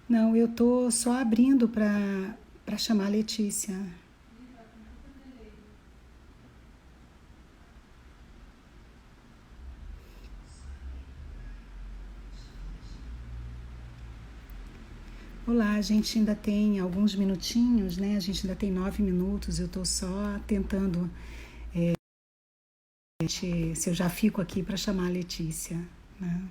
Não, eu tô só abrindo para chamar a Letícia. Olá, a gente ainda tem alguns minutinhos, né? A gente ainda tem 9 minutos. Eu tô só tentando se eu já fico aqui para chamar a Letícia, né?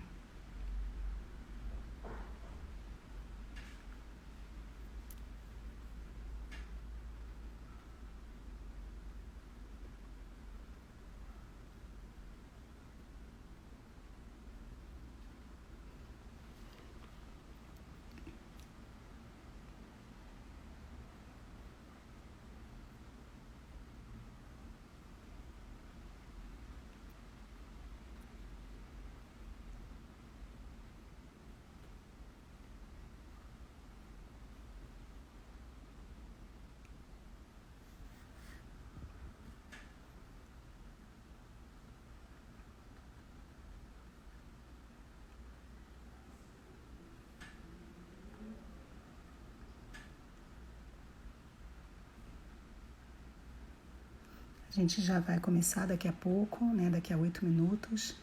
A gente já vai começar daqui a pouco, né? Daqui a 8 minutos.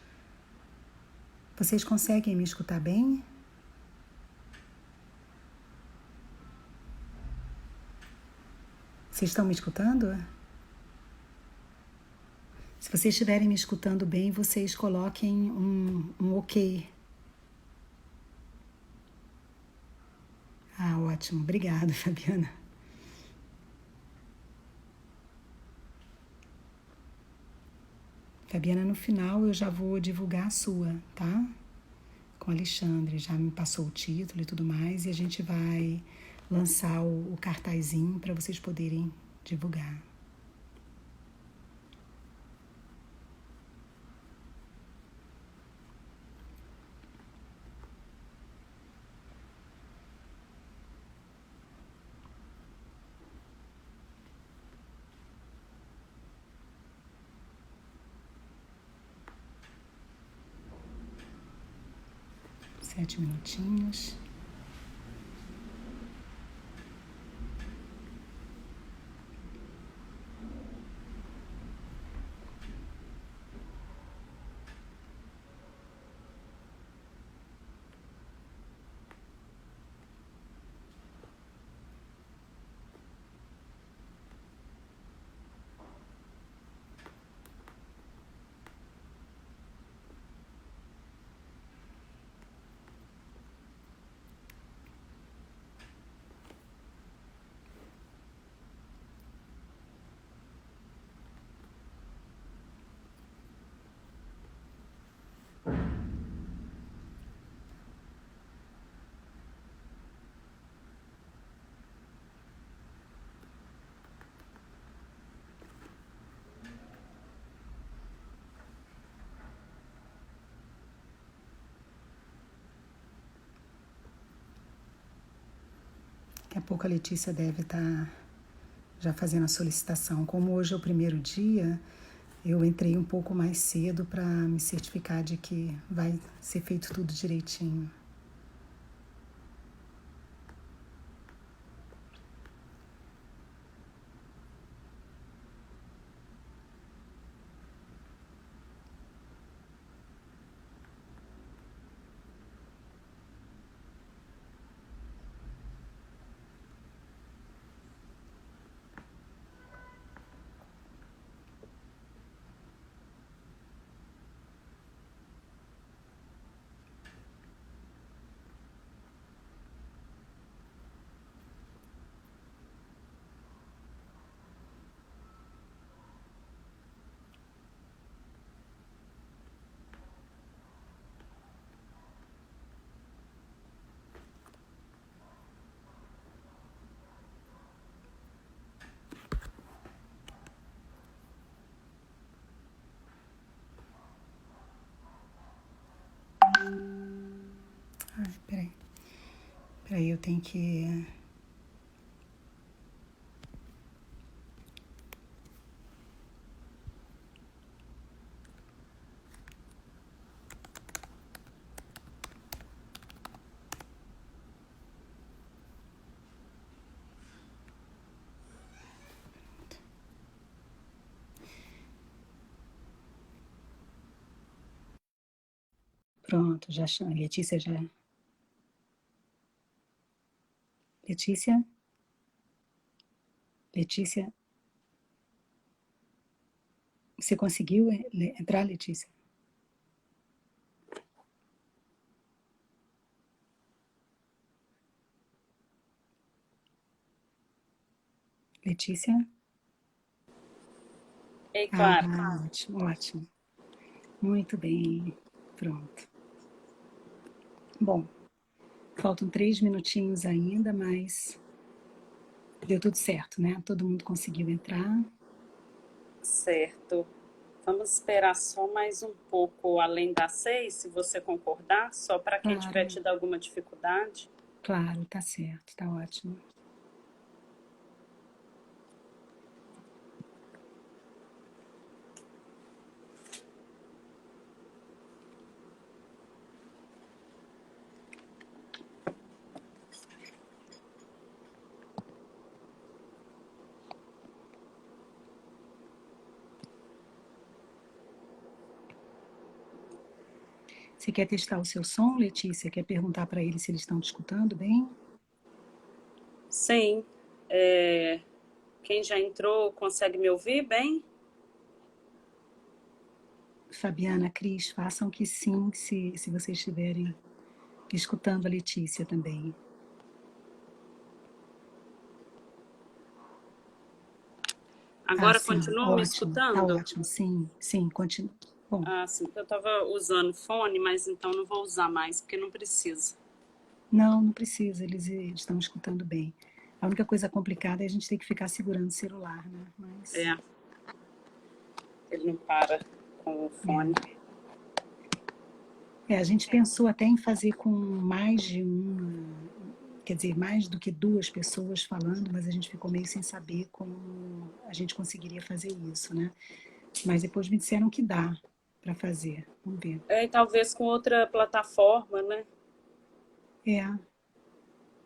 Vocês conseguem me escutar bem? Vocês estão me escutando? Se vocês estiverem me escutando bem, vocês coloquem um ok. Ah, ótimo. Obrigada, Fabiana. Fabiana, no final eu já vou divulgar a sua, tá? Com o Alexandre, já me passou o título e tudo mais, e a gente vai lançar o cartazinho para vocês poderem divulgar. Sete minutinhos. Daqui a pouco a Letícia deve estar já fazendo a solicitação. Como hoje é o primeiro dia, eu entrei um pouco mais cedo para me certificar de que vai ser feito tudo direitinho. Ai, peraí, eu tenho que... Pronto, já chama. Letícia já. Letícia? Letícia? Você conseguiu entrar, Letícia? Letícia? Ei, Clara. Ótimo, ótimo. Muito bem. Pronto. Bom, faltam 3 minutinhos ainda, mas deu tudo certo, né? Todo mundo conseguiu entrar. Certo. Vamos esperar só mais um pouco além das 6, se você concordar, só para quem tiver Claro, tido alguma dificuldade. claro, tá certo, tá ótimo. Você quer testar o seu som, Letícia? Quer perguntar para eles se eles estão te escutando bem? Sim. Quem já entrou consegue me ouvir bem? Fabiana, Cris, façam que sim, se vocês estiverem escutando a Letícia também. Agora Sim, continuam me ótimo, tá escutando? ótimo, sim, sim, continua. Bom, Sim, eu estava usando fone, mas então não vou usar mais, porque não precisa. não precisa, eles estão escutando bem. A única coisa complicada é a gente ter que ficar segurando o celular, né? Mas, É, ele não para com o fone. a gente pensou até em fazer com mais de uma, quer dizer, mais do que 2 pessoas falando, mas a gente ficou meio sem saber como a gente conseguiria fazer isso, né? Mas depois me disseram que dá para fazer. Vamos ver. E talvez com outra plataforma, né? É,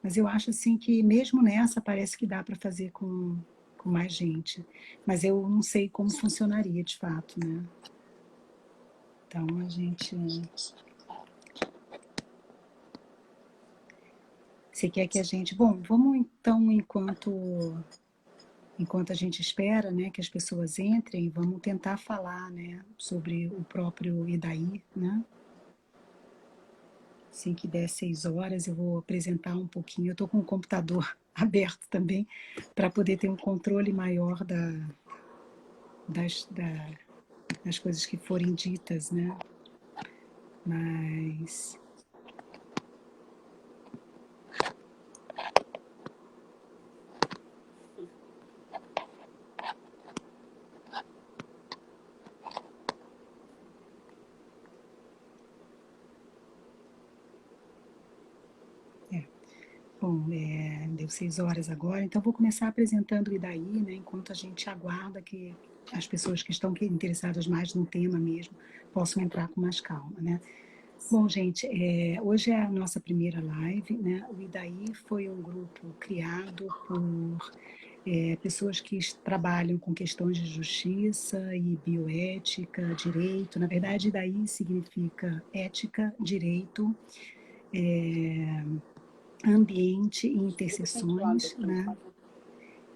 mas eu acho assim que mesmo nessa parece que dá para fazer com mais gente. Mas eu não sei como funcionaria de fato, né? Então a gente. Você quer que a gente. Bom, vamos então, enquanto a gente espera, né, que as pessoas entrem, vamos tentar falar, né, sobre o próprio Idaí, né? Assim que der 6 horas, eu vou apresentar um pouquinho. Eu estou com o computador aberto também, para poder ter um controle maior das, das coisas que forem ditas, né? Mas, é, bom, deu 6 horas agora, então vou começar apresentando o Idaí, né? Enquanto a gente aguarda que as pessoas que estão interessadas mais no tema mesmo possam entrar com mais calma, né? Bom, gente, hoje é a nossa primeira live, né? O Idaí foi um grupo criado por pessoas que trabalham com questões de justiça e bioética, direito. Na verdade, Idaí significa ética, direito, ambiente e Liga para outro lado interseções, aqui, por né? favor.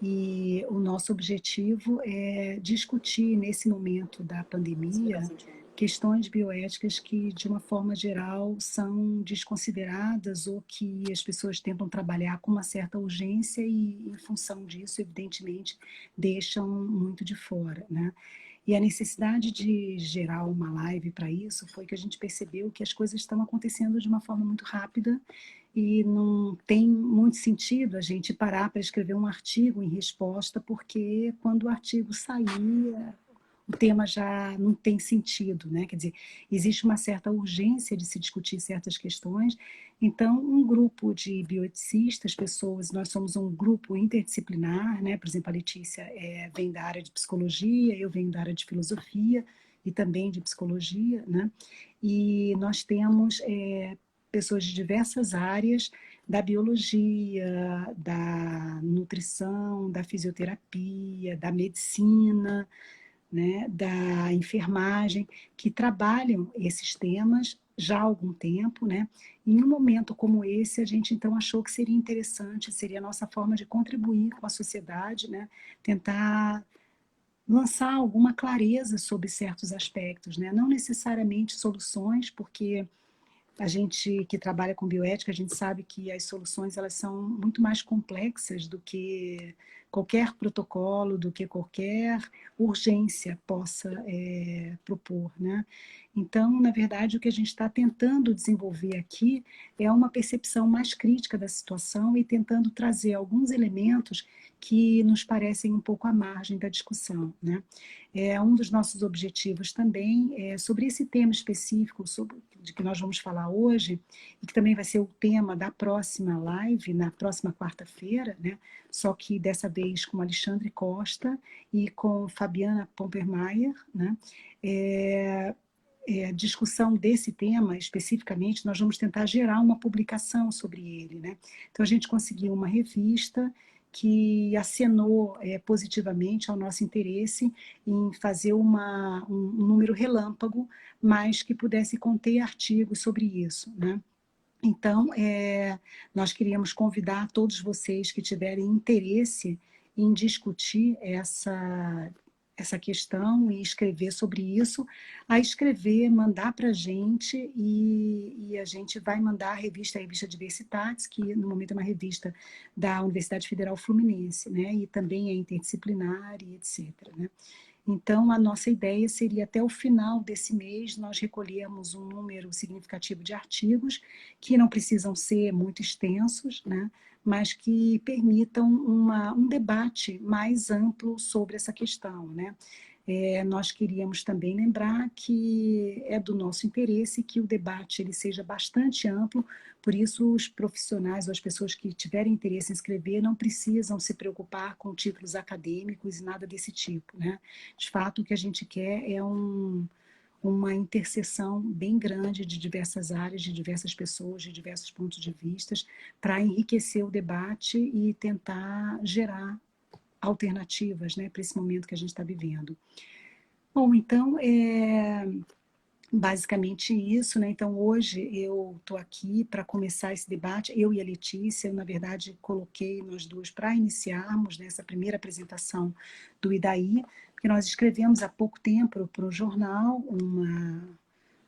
E o nosso objetivo é discutir, nesse momento da pandemia, Inspiração de onda. questões bioéticas que, de uma forma geral, são desconsideradas ou que as pessoas tentam trabalhar com uma certa urgência e, em função disso, evidentemente, deixam muito de fora, né? E a necessidade de gerar uma live para isso foi que a gente percebeu que as coisas estão acontecendo de uma forma muito rápida e não tem muito sentido a gente parar para escrever um artigo em resposta, porque quando o artigo sair, o tema já não tem sentido, né? Quer dizer, existe uma certa urgência de se discutir certas questões. Então, um grupo de bioeticistas, pessoas, nós somos um grupo interdisciplinar, né? Por exemplo, a Letícia vem da área de psicologia, eu venho da área de filosofia e também de psicologia, né? E nós temos pessoas de diversas áreas da biologia, da nutrição, da fisioterapia, da medicina, né, da enfermagem, que trabalham esses temas já há algum tempo, né? E em um momento como esse, a gente então achou que seria interessante, seria a nossa forma de contribuir com a sociedade, né? Tentar lançar alguma clareza sobre certos aspectos, né? Não necessariamente soluções, porque a gente que trabalha com bioética, a gente sabe que as soluções elas são muito mais complexas do que qualquer protocolo, do que qualquer urgência possa propor, né? Então, na verdade, o que a gente está tentando desenvolver aqui é uma percepção mais crítica da situação e tentando trazer alguns elementos que nos parecem um pouco à margem da discussão, né? Um dos nossos objetivos também é sobre esse tema específico de que nós vamos falar hoje, e que também vai ser o tema da próxima live, na próxima quarta-feira, né? Só que dessa vez com Alexandre Costa e com Fabiana Pompermayer, né? Discussão desse tema especificamente, nós vamos tentar gerar uma publicação sobre ele, né? Então a gente conseguiu uma revista que acenou positivamente ao nosso interesse em fazer um número relâmpago, mas que pudesse conter artigos sobre isso, né? Então, nós queríamos convidar todos vocês que tiverem interesse em discutir essa questão e escrever sobre isso, a escrever, mandar para a gente e a gente vai mandar a revista Diversitates, que no momento é uma revista da Universidade Federal Fluminense, né? E também é interdisciplinar e etc., né? Então, a nossa ideia seria, até o final desse mês, nós recolhermos um número significativo de artigos, que não precisam ser muito extensos, né? Mas que permitam um debate mais amplo sobre essa questão, né? Nós queríamos também lembrar que é do nosso interesse que o debate ele seja bastante amplo, por isso os profissionais ou as pessoas que tiverem interesse em escrever não precisam se preocupar com títulos acadêmicos e nada desse tipo, né? De fato, o que a gente quer é uma interseção bem grande de diversas áreas, de diversas pessoas, de diversos pontos de vistas, para enriquecer o debate e tentar gerar alternativas, né, para esse momento que a gente está vivendo. Bom, então, basicamente isso, né? Então, hoje eu estou aqui para começar esse debate, eu e a Letícia, eu, na verdade, coloquei nós duas para iniciarmos nessa primeira apresentação do IDAI, porque nós escrevemos há pouco tempo para o jornal uma,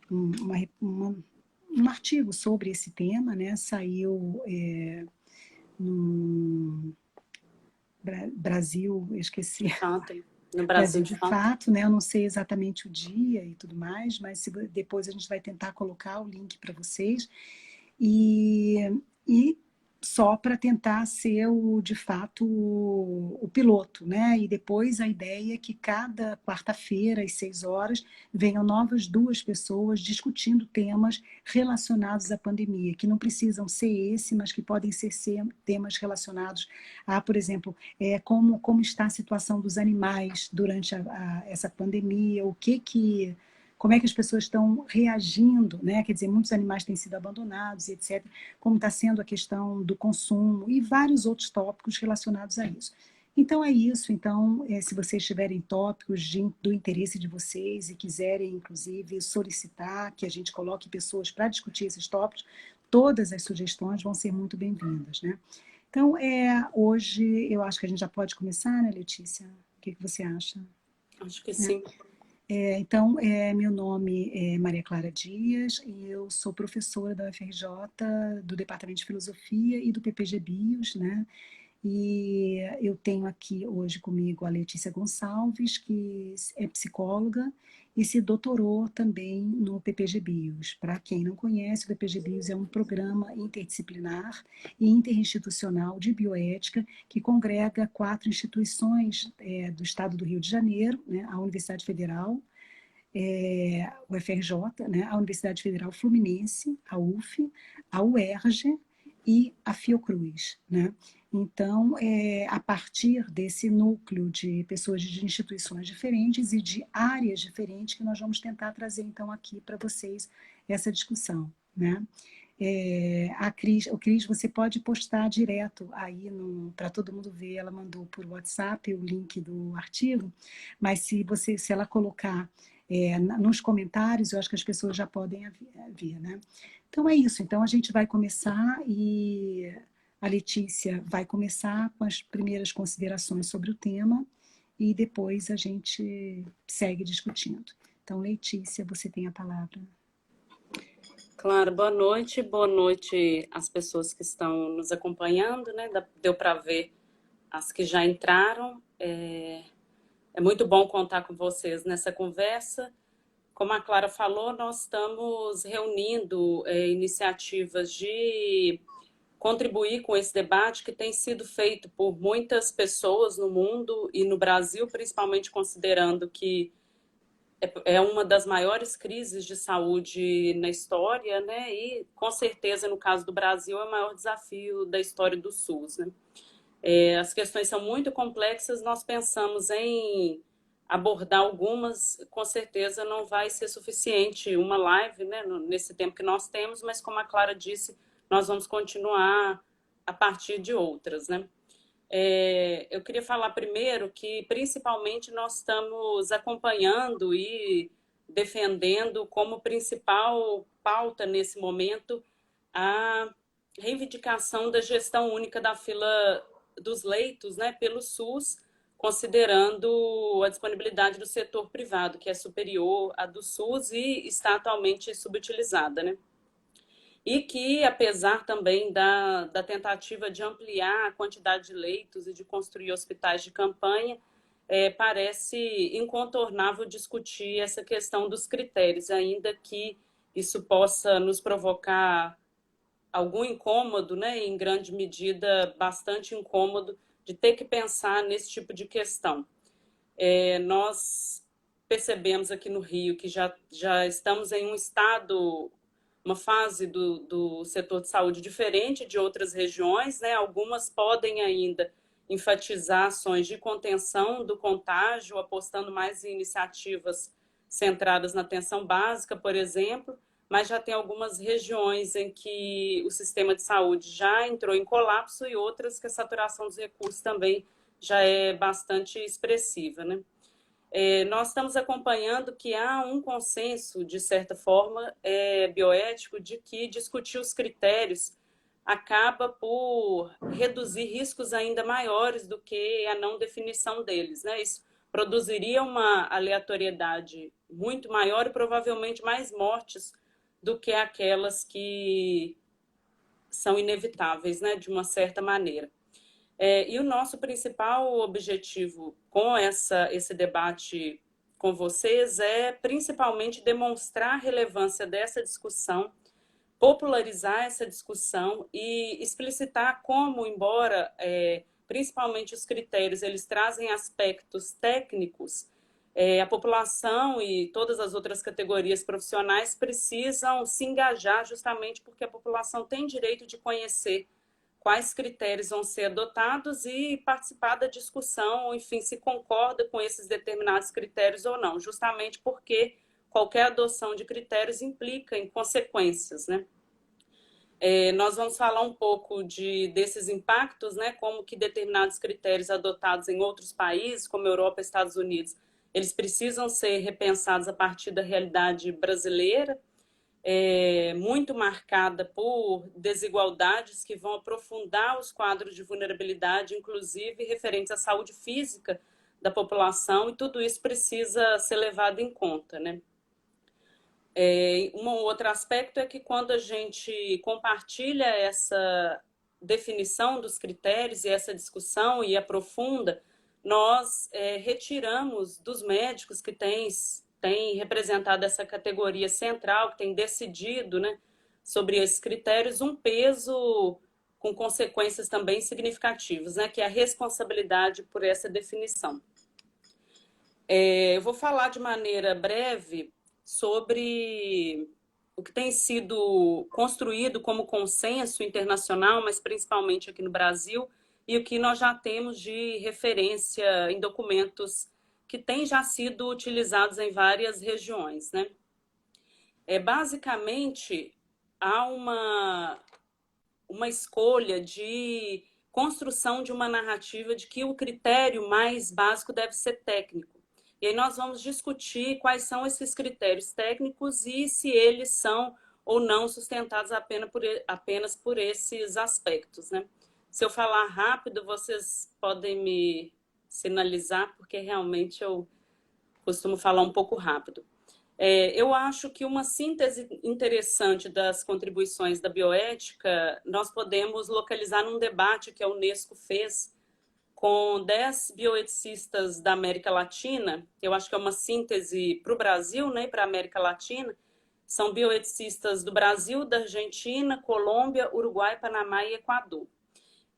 um artigo sobre esse tema, né? Saiu no Brasil, eu esqueci, Ontem, no Brasil Brasil de de fato. fato, né? Eu não sei exatamente o dia e tudo mais, mas depois a gente vai tentar colocar o link para vocês. E, e só para tentar ser de fato o piloto, né? E depois a ideia é que cada quarta-feira, às 6 horas, venham novas duas pessoas discutindo temas relacionados à pandemia, que não precisam ser esse, mas que podem ser temas relacionados a, por exemplo, como está a situação dos animais durante essa pandemia, como é que as pessoas estão reagindo, né? Quer dizer, muitos animais têm sido abandonados, etc. Como está sendo a questão do consumo e vários outros tópicos relacionados a isso. Então é isso. Então, se vocês tiverem tópicos do interesse de vocês e quiserem, inclusive, solicitar que a gente coloque pessoas para discutir esses tópicos, todas as sugestões vão ser muito bem-vindas, né? Então, hoje eu acho que a gente já pode começar, né, Letícia? O que você acha? Acho que sim. Então, meu nome é Maria Clara Dias e eu sou professora da UFRJ, do Departamento de Filosofia e do PPG Bios, né? E eu tenho aqui hoje comigo a Letícia Gonçalves, que é psicóloga e se doutorou também no PPG Bios. Para quem não conhece, o PPG Bios é um programa interdisciplinar e interinstitucional de bioética que congrega 4 instituições do estado do Rio de Janeiro, né, a Universidade Federal, o UFRJ, né, a Universidade Federal Fluminense, a UF, a UERJ e a Fiocruz, né? Então, a partir desse núcleo de pessoas de instituições diferentes e de áreas diferentes que nós vamos tentar trazer, então, aqui para vocês essa discussão, né? O Cris, você pode postar direto aí para todo mundo ver, ela mandou por WhatsApp o link do artigo, mas se ela colocar nos comentários, eu acho que as pessoas já podem ver, né? Então é isso. Então a gente vai começar e a Letícia vai começar com as primeiras considerações sobre o tema e depois a gente segue discutindo. Então, Letícia, você tem a palavra. Claro, boa noite às pessoas que estão nos acompanhando, né? Deu para ver as que já entraram. É muito bom contar com vocês nessa conversa. Como a Clara falou, nós estamos reunindo iniciativas de contribuir com esse debate que tem sido feito por muitas pessoas no mundo e no Brasil, principalmente considerando que é uma das maiores crises de saúde na história, né? E, com certeza, no caso do Brasil, é o maior desafio da história do SUS, né? As questões são muito complexas, nós pensamos em abordar algumas, com certeza não vai ser suficiente uma live, né, nesse tempo que nós temos, mas como a Clara disse, nós vamos continuar a partir de outras, né? Eu queria falar primeiro que, principalmente, nós estamos acompanhando e defendendo como principal pauta nesse momento a reivindicação da gestão única da fila dos leitos, né, pelo SUS, considerando a disponibilidade do setor privado, que é superior à do SUS e está atualmente subutilizada, né? E que, apesar também da tentativa de ampliar a quantidade de leitos e de construir hospitais de campanha, parece incontornável discutir essa questão dos critérios, ainda que isso possa nos provocar algum incômodo, né, em grande medida bastante incômodo, de ter que pensar nesse tipo de questão. Nós percebemos aqui no Rio que já estamos em um estado, uma fase do setor de saúde diferente de outras regiões, né? Algumas podem ainda enfatizar ações de contenção do contágio, apostando mais em iniciativas centradas na atenção básica, por exemplo, mas já tem algumas regiões em que o sistema de saúde já entrou em colapso e outras que a saturação dos recursos também já é bastante expressiva, né? Nós estamos acompanhando que há um consenso, de certa forma, bioético, de que discutir os critérios acaba por reduzir riscos ainda maiores do que a não definição deles, né? Isso produziria uma aleatoriedade muito maior e provavelmente mais mortes do que aquelas que são inevitáveis, né, de uma certa maneira. E o nosso principal objetivo com esse debate com vocês é principalmente demonstrar a relevância dessa discussão, popularizar essa discussão e explicitar como, embora principalmente os critérios eles trazem aspectos técnicos, a população e todas as outras categorias profissionais precisam se engajar justamente porque a população tem direito de conhecer quais critérios vão ser adotados e participar da discussão, ou, enfim, se concorda com esses determinados critérios ou não, justamente porque qualquer adoção de critérios implica em consequências, né? Nós vamos falar um pouco desses impactos, né? Como que determinados critérios adotados em outros países, como Europa e Estados Unidos, eles precisam ser repensados a partir da realidade brasileira, muito marcada por desigualdades que vão aprofundar os quadros de vulnerabilidade, inclusive referentes à saúde física da população, e tudo isso precisa ser levado em conta, né? Um outro aspecto é que quando a gente compartilha essa definição dos critérios e essa discussão e aprofunda, nós retiramos dos médicos que têm representado essa categoria central, que tem decidido, né, sobre esses critérios, um peso com consequências também significativas, né, que é a responsabilidade por essa definição. Eu vou falar de maneira breve sobre o que tem sido construído como consenso internacional, mas principalmente aqui no Brasil, e o que nós já temos de referência em documentos que têm já sido utilizados em várias regiões, né? Basicamente, há uma escolha de construção de uma narrativa de que o critério mais básico deve ser técnico. E aí nós vamos discutir quais são esses critérios técnicos e se eles são ou não sustentados apenas por esses aspectos, né? Se eu falar rápido, vocês podem me sinalizar, porque realmente eu costumo falar um pouco rápido. Eu acho que uma síntese interessante das contribuições da bioética nós podemos localizar num debate que a Unesco fez com 10 bioeticistas da América Latina. Eu acho que é uma síntese para o Brasil, né, para a América Latina. São bioeticistas do Brasil, da Argentina, Colômbia, Uruguai, Panamá e Equador.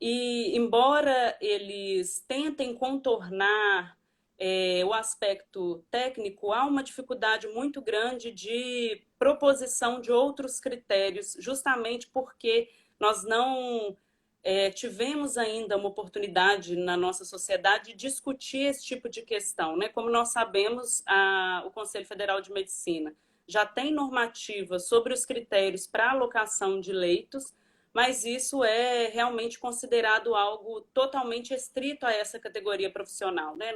E, embora eles tentem contornar o aspecto técnico, há uma dificuldade muito grande de proposição de outros critérios, justamente porque nós não tivemos ainda uma oportunidade na nossa sociedade de discutir esse tipo de questão, né? Como nós sabemos, o Conselho Federal de Medicina já tem normativa sobre os critérios para alocação de leitos, mas isso é realmente considerado algo totalmente restrito a essa categoria profissional, né?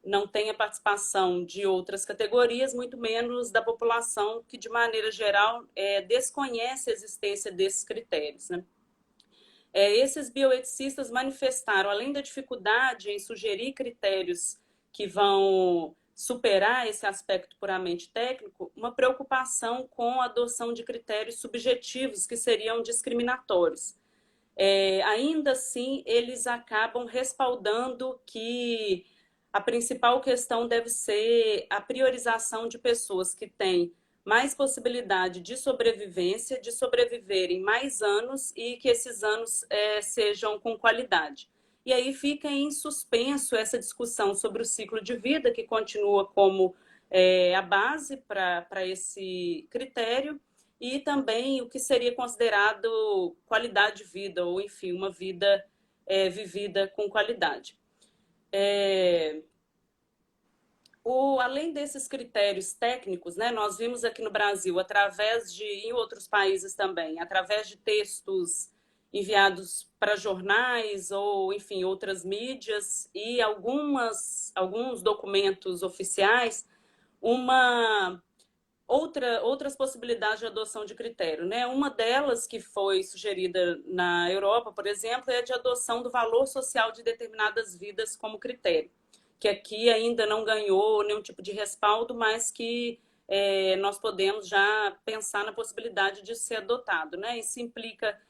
Não tem a participação de outras categorias, muito menos da população que, de maneira geral, desconhece a existência desses critérios, né? Esses bioeticistas manifestaram, além da dificuldade em sugerir critérios que vão superar esse aspecto puramente técnico, uma preocupação com a adoção de critérios subjetivos que seriam discriminatórios. Ainda assim, eles acabam respaldando que a principal questão deve ser a priorização de pessoas que têm mais possibilidade de sobrevivência, de sobreviverem mais anos e que esses anos sejam com qualidade. E aí fica em suspenso essa discussão sobre o ciclo de vida, que continua como a base para esse critério, e também o que seria considerado qualidade de vida, ou enfim, uma vida vivida com qualidade. Além desses critérios técnicos, né, nós vimos aqui no Brasil, em outros países também, através de textos enviados para jornais ou, enfim, outras mídias e alguns documentos oficiais, outras possibilidades de adoção de critério, né? Uma delas que foi sugerida na Europa, por exemplo, é a de adoção do valor social de determinadas vidas como critério, que aqui ainda não ganhou nenhum tipo de respaldo, mas que nós podemos já pensar na possibilidade de ser adotado, né? Isso implica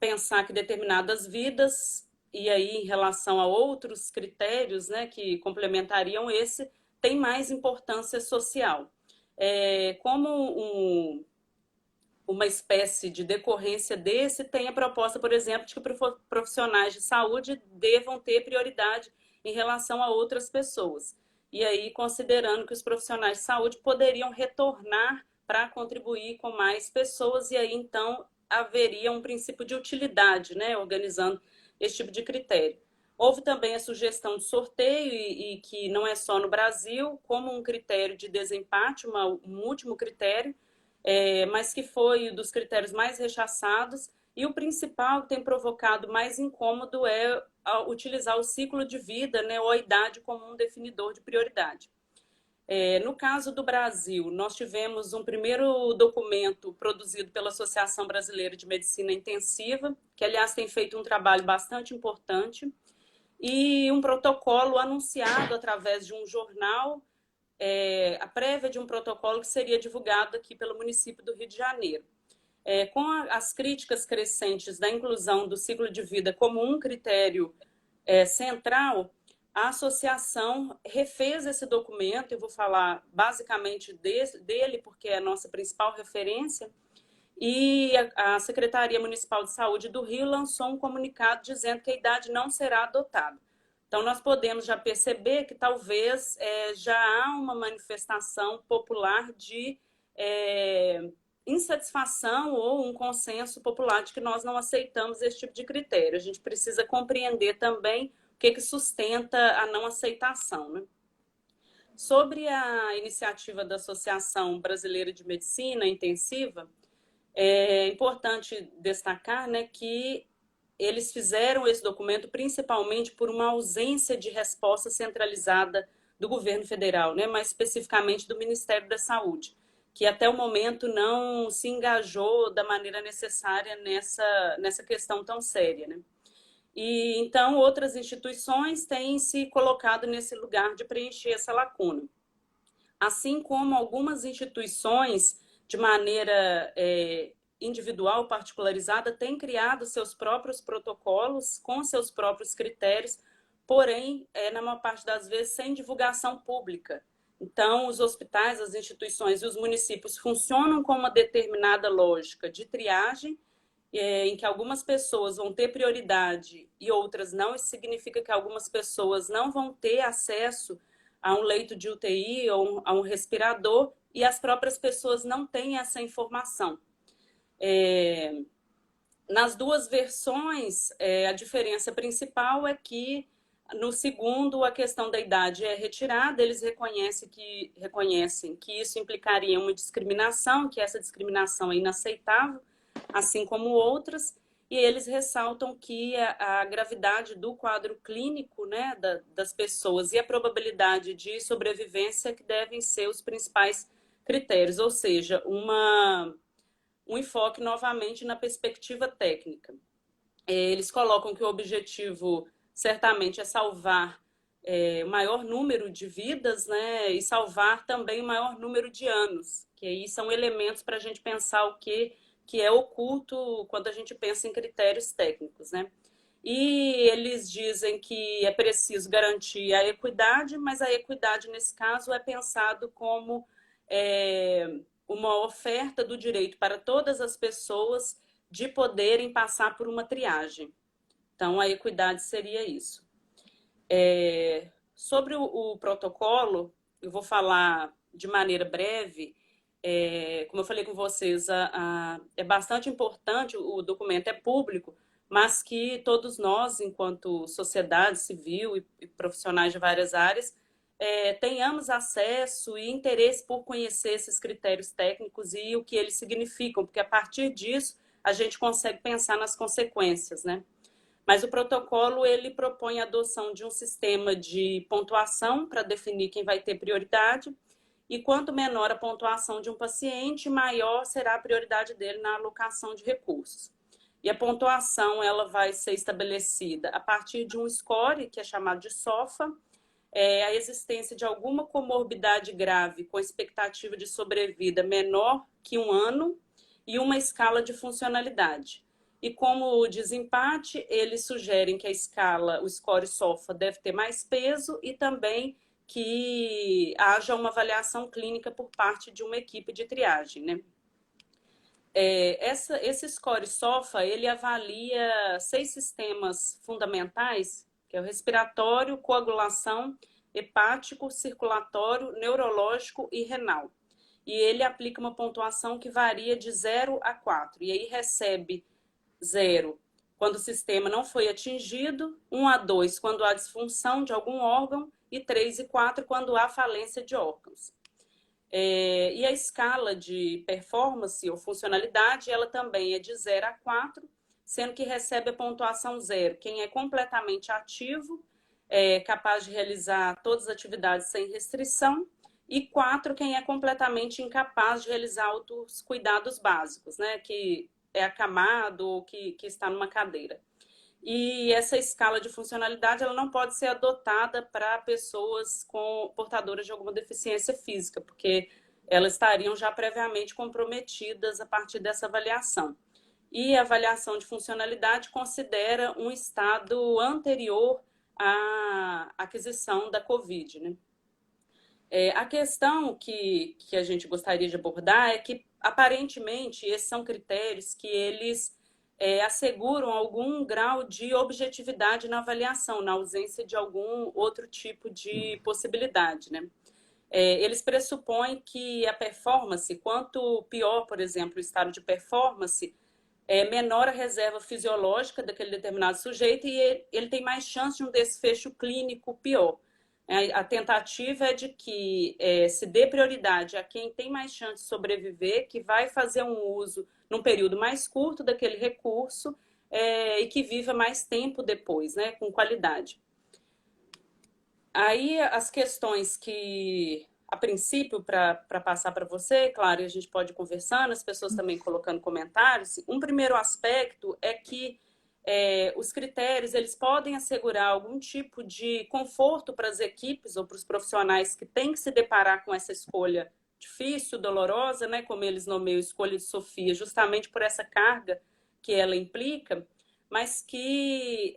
pensar que determinadas vidas, e aí em relação a outros critérios, né, que complementariam esse, tem mais importância social. Como uma espécie de decorrência desse, tem a proposta, por exemplo, de que profissionais de saúde devam ter prioridade em relação a outras pessoas. E aí, considerando que os profissionais de saúde poderiam retornar para contribuir com mais pessoas, e aí, então, haveria um princípio de utilidade, né, organizando esse tipo de critério. Houve também a sugestão de sorteio, e que não é só no Brasil, como um critério de desempate, um último critério, mas que foi um dos critérios mais rechaçados, e o principal que tem provocado mais incômodo é utilizar o ciclo de vida, né, ou a idade como um definidor de prioridade. No caso do Brasil, nós tivemos um primeiro documento produzido pela Associação Brasileira de Medicina Intensiva, que, aliás, tem feito um trabalho bastante importante, e um protocolo anunciado através de um jornal, a prévia de um protocolo que seria divulgado aqui pelo município do Rio de Janeiro. Com as críticas crescentes da inclusão do ciclo de vida como um critério central, a associação refez esse documento. Eu vou falar basicamente dele, porque é a nossa principal referência, e a Secretaria Municipal de Saúde do Rio lançou um comunicado dizendo que a idade não será adotada. Então, nós podemos já perceber que talvez já há uma manifestação popular de insatisfação ou um consenso popular de que nós não aceitamos esse tipo de critério. A gente precisa compreender também o que sustenta a não aceitação, né? Sobre a iniciativa da Associação Brasileira de Medicina Intensiva, é importante destacar, né, que eles fizeram esse documento principalmente por uma ausência de resposta centralizada do governo federal, né? Mais especificamente do Ministério da Saúde, que até o momento não se engajou da maneira necessária nessa questão tão séria, né? E então outras instituições têm se colocado nesse lugar de preencher essa lacuna. Assim como algumas instituições, de maneira individual, particularizada, têm criado seus próprios protocolos, com seus próprios critérios, porém, na maior parte das vezes, sem divulgação pública. Então, os hospitais, as instituições e os municípios funcionam com uma determinada lógica de triagem, em que algumas pessoas vão ter prioridade e outras não. Isso significa que algumas pessoas não vão ter acesso a um leito de UTI ou a um respirador, e as próprias pessoas não têm essa informação. Nas duas versões, a diferença principal é que no segundo a questão da idade é retirada, eles reconhecem que isso implicaria uma discriminação, que essa discriminação é inaceitável, assim como outras, e eles ressaltam que a gravidade do quadro clínico, né, das pessoas e a probabilidade de sobrevivência que devem ser os principais critérios, ou seja, um enfoque novamente na perspectiva técnica. Eles colocam que o objetivo certamente é salvar o maior número de vidas, né, e salvar também o maior número de anos, que aí são elementos para a gente pensar o que é oculto quando a gente pensa em critérios técnicos, né? E eles dizem que é preciso garantir a equidade, mas a equidade, nesse caso, é pensado como uma oferta do direito para todas as pessoas de poderem passar por uma triagem. Então, a equidade seria isso. Sobre o protocolo, eu vou falar de maneira breve. Como eu falei com vocês, é bastante importante, o documento é público, mas que todos nós, enquanto sociedade civil e profissionais de várias áreas, tenhamos acesso e interesse por conhecer esses critérios técnicos e o que eles significam, porque a partir disso a gente consegue pensar nas consequências, né? Mas o protocolo, ele propõe a adoção de um sistema de pontuação para definir quem vai ter prioridade, e quanto menor a pontuação de um paciente, maior será a prioridade dele na alocação de recursos. E a pontuação, ela vai ser estabelecida a partir de um score, que é chamado de SOFA, a existência de alguma comorbidade grave com expectativa de sobrevida menor que 1 ano e uma escala de funcionalidade. E como desempate, eles sugerem que a escala, o score SOFA, deve ter mais peso e também que haja uma avaliação clínica por parte de uma equipe de triagem, né? Esse score SOFA, ele avalia 6 sistemas fundamentais, que é o respiratório, coagulação, hepático, circulatório, neurológico e renal. E ele aplica uma pontuação que varia de 0 a 4, e aí recebe 0 quando o sistema não foi atingido, 1 a 2 quando há disfunção de algum órgão, e 3 e 4 quando há falência de órgãos. E a escala de performance ou funcionalidade, ela também é de 0 a 4, sendo que recebe a pontuação 0 quem é completamente ativo, capaz de realizar todas as atividades sem restrição, e 4 quem é completamente incapaz de realizar os cuidados básicos, né, que é acamado ou que está numa cadeira. E essa escala de funcionalidade, ela não pode ser adotada para pessoas portadoras de alguma deficiência física, porque elas estariam já previamente comprometidas a partir dessa avaliação. E a avaliação de funcionalidade considera um estado anterior à aquisição da COVID, né? A questão que a gente gostaria de abordar é que, aparentemente, esses são critérios que eles asseguram algum grau de objetividade na avaliação, na ausência de algum outro tipo de possibilidade, né? Eles pressupõem que a performance, quanto pior, por exemplo, o estado de performance, menor a reserva fisiológica daquele determinado sujeito e ele tem mais chance de um desfecho clínico pior. A tentativa é de que se dê prioridade a quem tem mais chance de sobreviver, que vai fazer um uso num período mais curto daquele recurso e que viva mais tempo depois, né, com qualidade. aí as questões que, a princípio, para passar para você, claro, e a gente pode ir conversando, as pessoas também colocando comentários. Um primeiro aspecto é que os critérios eles podem assegurar algum tipo de conforto para as equipes ou para os profissionais que têm que se deparar com essa escolha difícil, dolorosa, né, como eles nomeiam escolha de Sofia, justamente por essa carga que ela implica, mas que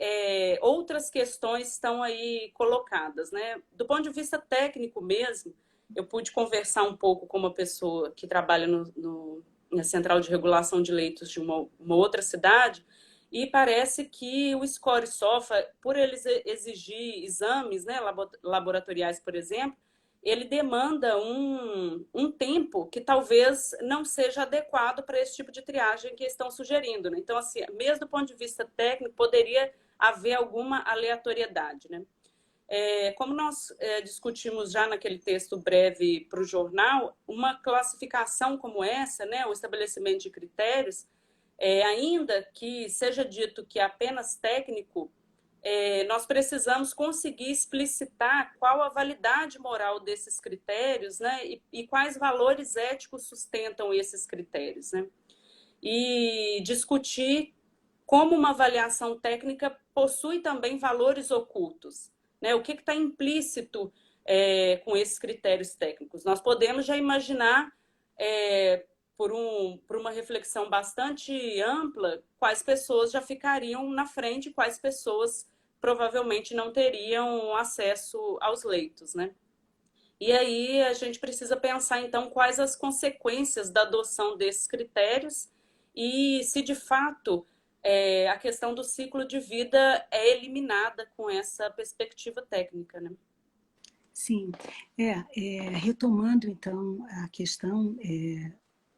outras questões estão aí colocadas, né? Do ponto de vista técnico mesmo, eu pude conversar um pouco com uma pessoa que trabalha na Central de Regulação de Leitos de uma outra cidade, e parece que o Score Sofa, por eles exigir exames, né, laboratoriais, por exemplo, ele demanda um tempo que talvez não seja adequado para esse tipo de triagem que estão sugerindo, né? Então, assim, mesmo do ponto de vista técnico, poderia haver alguma aleatoriedade, né? Como nós discutimos já naquele texto breve para o jornal, uma classificação como essa, né, o estabelecimento de critérios, ainda que seja dito que é apenas técnico, nós precisamos conseguir explicitar qual a validade moral desses critérios, né, e quais valores éticos sustentam esses critérios, né, e discutir como uma avaliação técnica possui também valores ocultos, né, o que está implícito com esses critérios técnicos. Nós podemos já imaginar, por uma reflexão bastante ampla, quais pessoas já ficariam na frente, quais pessoas provavelmente não teriam acesso aos leitos, né? E aí a gente precisa pensar, então, quais as consequências da adoção desses critérios e se, de fato, a questão do ciclo de vida é eliminada com essa perspectiva técnica, né? Sim, retomando então a questão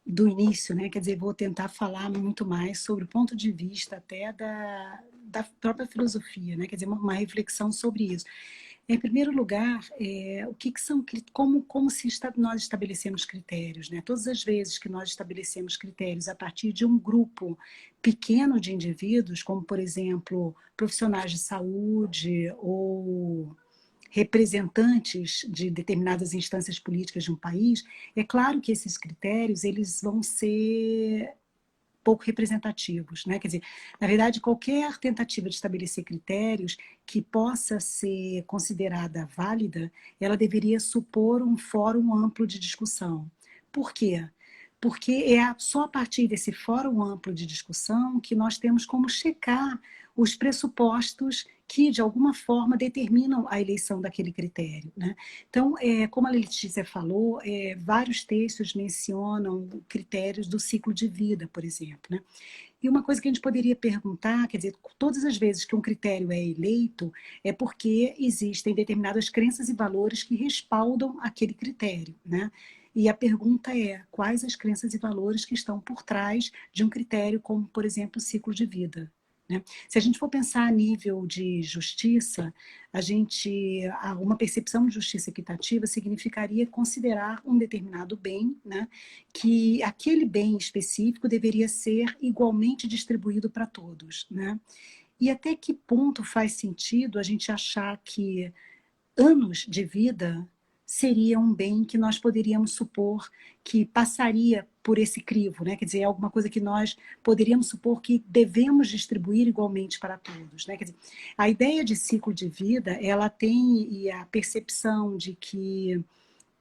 do início, né? Quer dizer, vou tentar falar muito mais sobre o ponto de vista até da própria filosofia, né? Quer dizer, uma reflexão sobre isso. Em primeiro lugar, o que são, como nós estabelecemos critérios, né? Todas as vezes que nós estabelecemos critérios a partir de um grupo pequeno de indivíduos, como por exemplo profissionais de saúde ou representantes de determinadas instâncias políticas de um país, é claro que esses critérios eles vão ser pouco representativos, né? Quer dizer, na verdade, qualquer tentativa de estabelecer critérios que possa ser considerada válida, ela deveria supor um fórum amplo de discussão. Por quê? Porque só a partir desse fórum amplo de discussão que nós temos como checar os pressupostos que, de alguma forma, determinam a eleição daquele critério, né? Então, como a Letícia falou, vários textos mencionam critérios do ciclo de vida, por exemplo, né? E uma coisa que a gente poderia perguntar, quer dizer, todas as vezes que um critério é eleito, é porque existem determinadas crenças e valores que respaldam aquele critério, né? E a pergunta é, quais as crenças e valores que estão por trás de um critério como, por exemplo, o ciclo de vida, né? Se a gente for pensar a nível de justiça, uma percepção de justiça equitativa significaria considerar um determinado bem, né, que aquele bem específico deveria ser igualmente distribuído para todos, né? E até que ponto faz sentido a gente achar que anos de vida seria um bem que nós poderíamos supor que passaria por esse crivo, né? Quer dizer, é alguma coisa que nós poderíamos supor que devemos distribuir igualmente para todos, né? Quer dizer, a ideia de ciclo de vida, ela tem e a percepção de que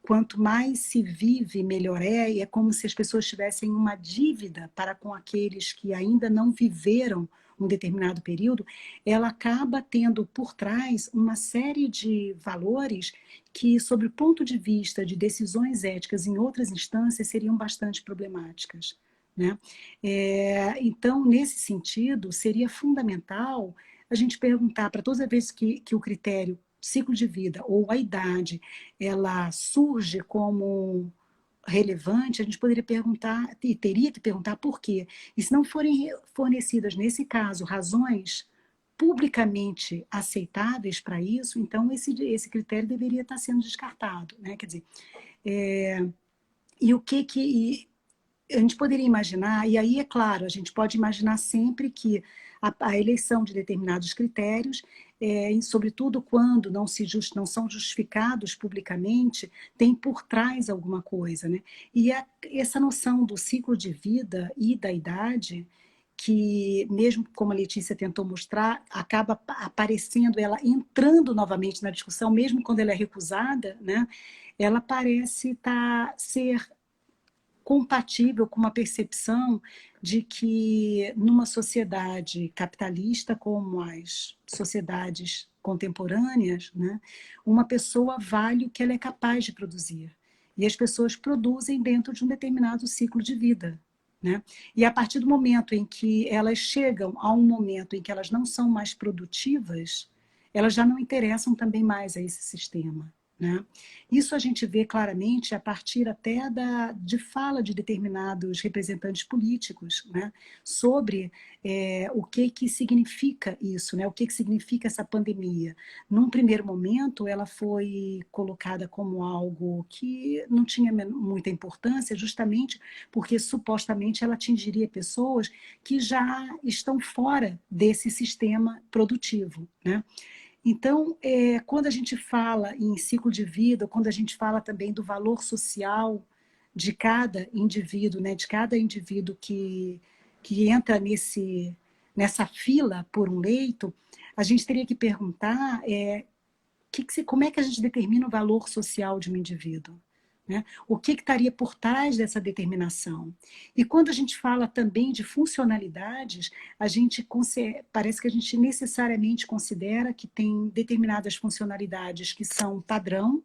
quanto mais se vive, melhor é, e é como se as pessoas tivessem uma dívida para com aqueles que ainda não viveram um determinado período, ela acaba tendo por trás uma série de valores que, sob o ponto de vista de decisões éticas em outras instâncias, seriam bastante problemáticas, né? Então, nesse sentido, seria fundamental a gente perguntar para todas as vezes que o critério ciclo de vida ou a idade ela surge como relevante, a gente poderia perguntar, e teria que perguntar por quê. E se não forem fornecidas, nesse caso, razões publicamente aceitáveis para isso, então esse critério deveria estar sendo descartado, né? Quer dizer, e o que a gente poderia imaginar, e aí é claro, a gente pode imaginar sempre que a eleição de determinados critérios sobretudo quando não são justificados publicamente, tem por trás alguma coisa, né? E essa noção do ciclo de vida e da idade, que mesmo como a Letícia tentou mostrar, acaba aparecendo, ela entrando novamente na discussão, mesmo quando ela é recusada, né? Ela parece ser compatível com uma percepção de que numa sociedade capitalista como as sociedades contemporâneas, né, uma pessoa vale o que ela é capaz de produzir. E as pessoas produzem dentro de um determinado ciclo de vida. Né? E a partir do momento em que elas chegam a um momento em que elas não são mais produtivas, elas já não interessam também mais a esse sistema. Né? Isso a gente vê claramente a partir até de fala de determinados representantes políticos, né? Sobre o que significa isso, né? O que significa essa pandemia. Num primeiro momento, ela foi colocada como algo que não tinha muita importância, justamente porque supostamente ela atingiria pessoas que já estão fora desse sistema produtivo, né? Então, quando a gente fala em ciclo de vida, quando a gente fala também do valor social de cada indivíduo, né, de cada indivíduo que entra nessa fila por um leito, a gente teria que perguntar como é que a gente determina o valor social de um indivíduo? Né? O que estaria por trás dessa determinação? E quando a gente fala também de funcionalidades, parece que a gente necessariamente considera que tem determinadas funcionalidades que são padrão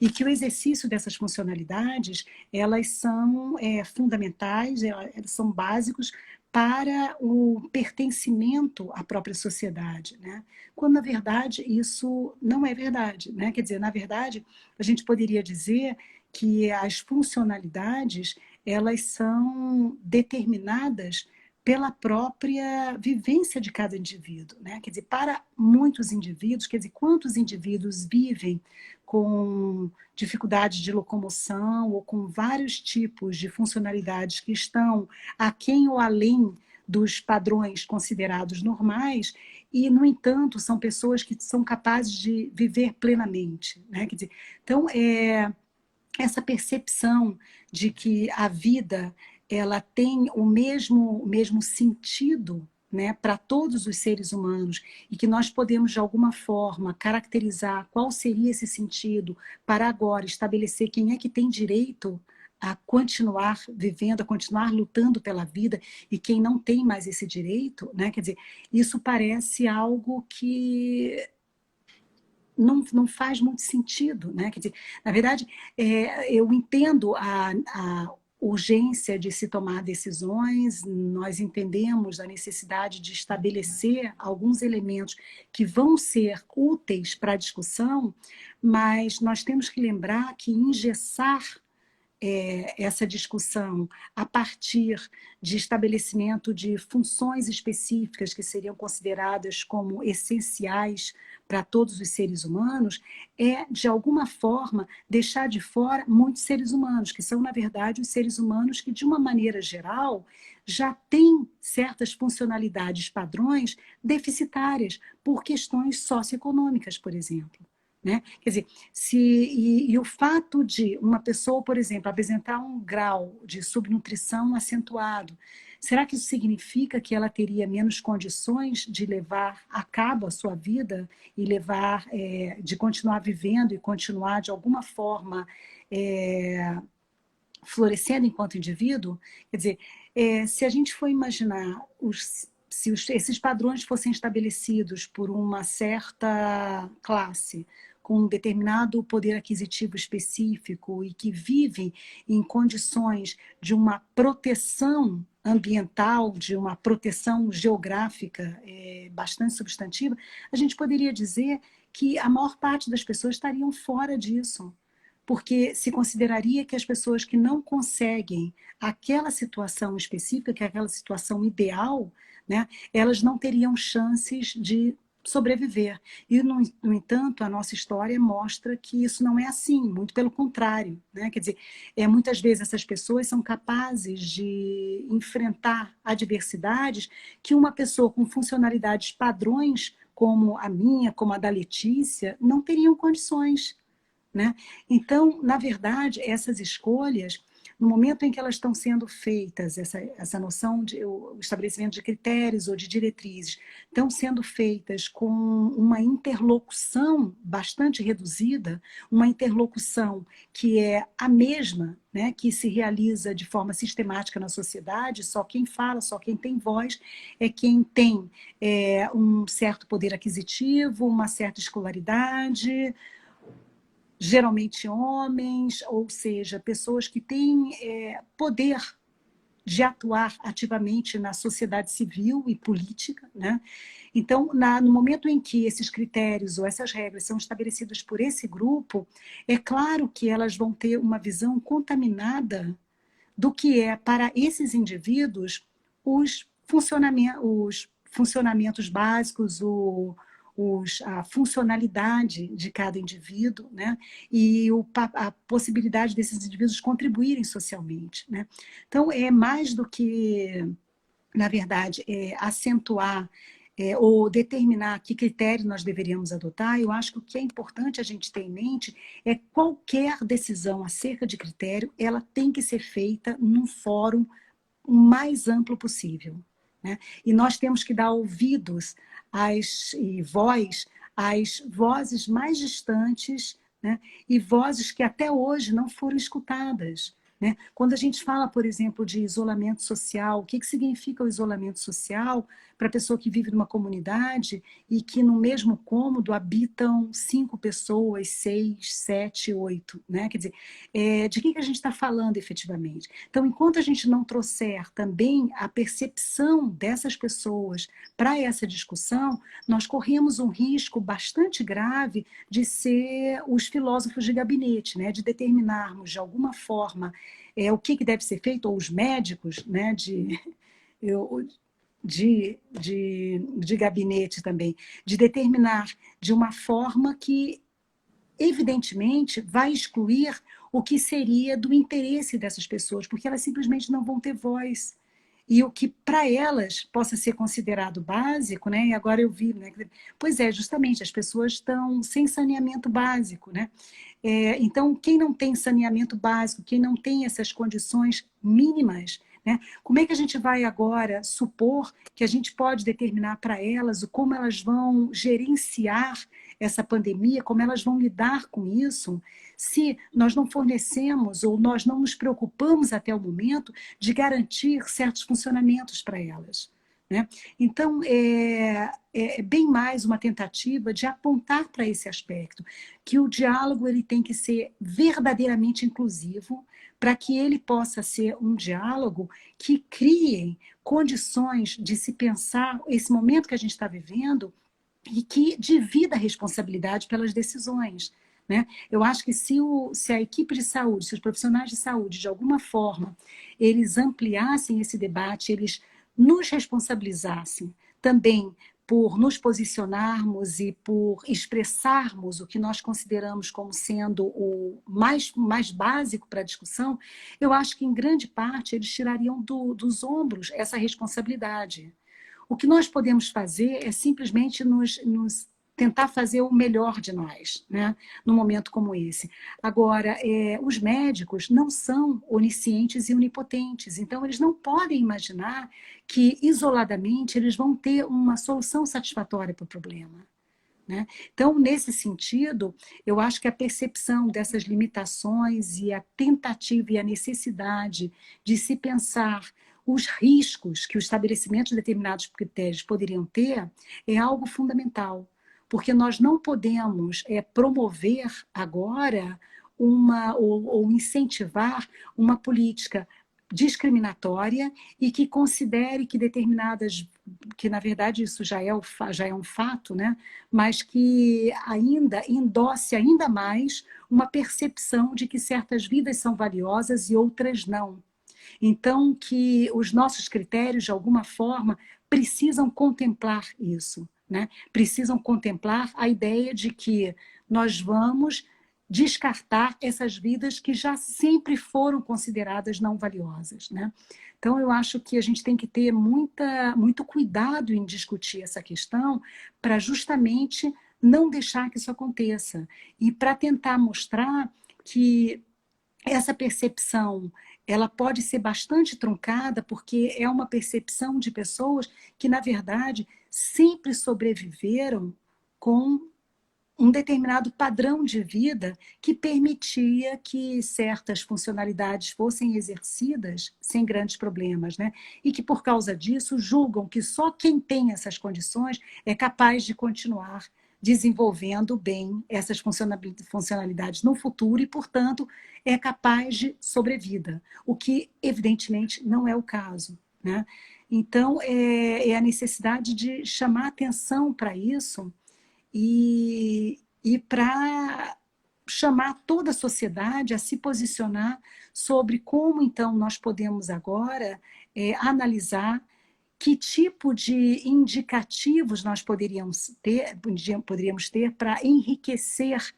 e que o exercício dessas funcionalidades, elas são fundamentais, elas são básicos para o pertencimento à própria sociedade, né? Quando, na verdade, isso não é verdade, né? Quer dizer, na verdade, a gente poderia dizer que as funcionalidades, elas são determinadas pela própria vivência de cada indivíduo, né? Quer dizer, para muitos indivíduos, quer dizer, quantos indivíduos vivem com dificuldades de locomoção ou com vários tipos de funcionalidades que estão aquém ou além dos padrões considerados normais e, no entanto, são pessoas que são capazes de viver plenamente, né? Quer dizer, então, essa percepção de que a vida ela tem o mesmo sentido, né, para todos os seres humanos e que nós podemos, de alguma forma, caracterizar qual seria esse sentido para agora estabelecer quem é que tem direito a continuar vivendo, a continuar lutando pela vida e quem não tem mais esse direito, né? Quer dizer, isso parece algo que não faz muito sentido, né? Quer dizer, na verdade, eu entendo a urgência de se tomar decisões, nós entendemos a necessidade de estabelecer alguns elementos que vão ser úteis para a discussão, mas nós temos que lembrar que engessar essa discussão a partir de estabelecimento de funções específicas que seriam consideradas como essenciais para todos os seres humanos, de alguma forma, deixar de fora muitos seres humanos, que são, na verdade, os seres humanos que, de uma maneira geral, já têm certas funcionalidades padrões deficitárias por questões socioeconômicas, por exemplo. Né? Quer dizer, e o fato de uma pessoa, por exemplo, apresentar um grau de subnutrição acentuado, será que isso significa que ela teria menos condições de levar a cabo a sua vida e de continuar vivendo e continuar, de alguma forma, florescendo enquanto indivíduo? Quer dizer, se a gente for imaginar se esses padrões fossem estabelecidos por uma certa classe, com um determinado poder aquisitivo específico e que vivem em condições de uma proteção ambiental, de uma proteção geográfica bastante substantiva, a gente poderia dizer que a maior parte das pessoas estariam fora disso, porque se consideraria que as pessoas que não conseguem aquela situação específica, que é aquela situação ideal, né, elas não teriam chances de sobreviver. E, no entanto, a nossa história mostra que isso não é assim, muito pelo contrário, né? Quer dizer, muitas vezes essas pessoas são capazes de enfrentar adversidades que uma pessoa com funcionalidades padrões, como a minha, como a da Letícia, não teriam condições, né? Então, na verdade, essas escolhas, no momento em que elas estão sendo feitas, essa noção de o estabelecimento de critérios ou de diretrizes, estão sendo feitas com uma interlocução bastante reduzida, uma interlocução que é a mesma, né, que se realiza de forma sistemática na sociedade, só quem fala, só quem tem voz, é quem tem um certo poder aquisitivo, uma certa escolaridade, geralmente homens, ou seja, pessoas que têm poder de atuar ativamente na sociedade civil e política, né? Então, no momento em que esses critérios ou essas regras são estabelecidas por esse grupo, é claro que elas vão ter uma visão contaminada do que é para esses indivíduos os funcionamentos básicos, a funcionalidade de cada indivíduo, né? E a possibilidade desses indivíduos contribuírem socialmente, né? Então, é mais do que, na verdade, acentuar ou determinar que critério nós deveríamos adotar. Eu acho que o que é importante a gente ter em mente é qualquer decisão acerca de critério, ela tem que ser feita num fórum o mais amplo possível, né? E nós temos que dar ouvidos e voz às vozes mais distantes, né? E vozes que até hoje não foram escutadas, né? Quando a gente fala, por exemplo, de isolamento social, o que significa o isolamento social para a pessoa que vive numa comunidade e que no mesmo cômodo habitam 5 pessoas, 6, 7, 8, né? Quer dizer, de que a gente está falando efetivamente? Então, enquanto a gente não trouxer também a percepção dessas pessoas para essa discussão, nós corremos um risco bastante grave de ser os filósofos de gabinete, né? De determinarmos, de alguma forma, o que deve ser feito, ou os médicos, né? De gabinete também, de determinar de uma forma que, evidentemente, vai excluir o que seria do interesse dessas pessoas, porque elas simplesmente não vão ter voz. E o que para elas possa ser considerado básico, né? E agora eu vi, né? Pois é, justamente, as pessoas estão sem saneamento básico, né? Então, quem não tem saneamento básico, quem não tem essas condições mínimas, né? Como é que a gente vai agora supor que a gente pode determinar para elas como elas vão gerenciar essa pandemia, como elas vão lidar com isso, se nós não fornecemos ou nós não nos preocupamos até o momento de garantir certos funcionamentos para elas, né? Então, é bem mais uma tentativa de apontar para esse aspecto, que o diálogo ele tem que ser verdadeiramente inclusivo, para que ele possa ser um diálogo que crie condições de se pensar esse momento que a gente está vivendo e que divida a responsabilidade pelas decisões, né? Eu acho que se a equipe de saúde, se os profissionais de saúde, de alguma forma, eles ampliassem esse debate, eles nos responsabilizassem também por nos posicionarmos e por expressarmos o que nós consideramos como sendo o mais básico para a discussão, eu acho que, em grande parte, eles tirariam dos ombros essa responsabilidade. O que nós podemos fazer é simplesmente nos tentar fazer o melhor de nós, né, num momento como esse. Agora, os médicos não são oniscientes e onipotentes, então eles não podem imaginar que, isoladamente, eles vão ter uma solução satisfatória para o problema, né? Então, nesse sentido, eu acho que a percepção dessas limitações e a tentativa e a necessidade de se pensar os riscos que o estabelecimento de determinados critérios poderiam ter é algo fundamental, porque nós não podemos promover agora ou incentivar uma política discriminatória e que considere que que na verdade isso já é um fato, né? Mas que ainda endosse ainda mais uma percepção de que certas vidas são valiosas e outras não. Então, que os nossos critérios, de alguma forma, precisam contemplar isso, né? Precisam contemplar a ideia de que nós vamos descartar essas vidas que já sempre foram consideradas não valiosas, né? Então, eu acho que a gente tem que ter muito cuidado em discutir essa questão para justamente não deixar que isso aconteça e para tentar mostrar que essa percepção ela pode ser bastante truncada porque é uma percepção de pessoas que, na verdade, sempre sobreviveram com um determinado padrão de vida que permitia que certas funcionalidades fossem exercidas sem grandes problemas, né? E que, por causa disso, julgam que só quem tem essas condições é capaz de continuar desenvolvendo bem essas funcionalidades no futuro e, portanto, é capaz de sobrevida, o que, evidentemente, não é o caso, né? Então, é a necessidade de chamar atenção para isso e para chamar toda a sociedade a se posicionar sobre como, então, nós podemos agora analisar que tipo de indicativos nós poderíamos ter para enriquecer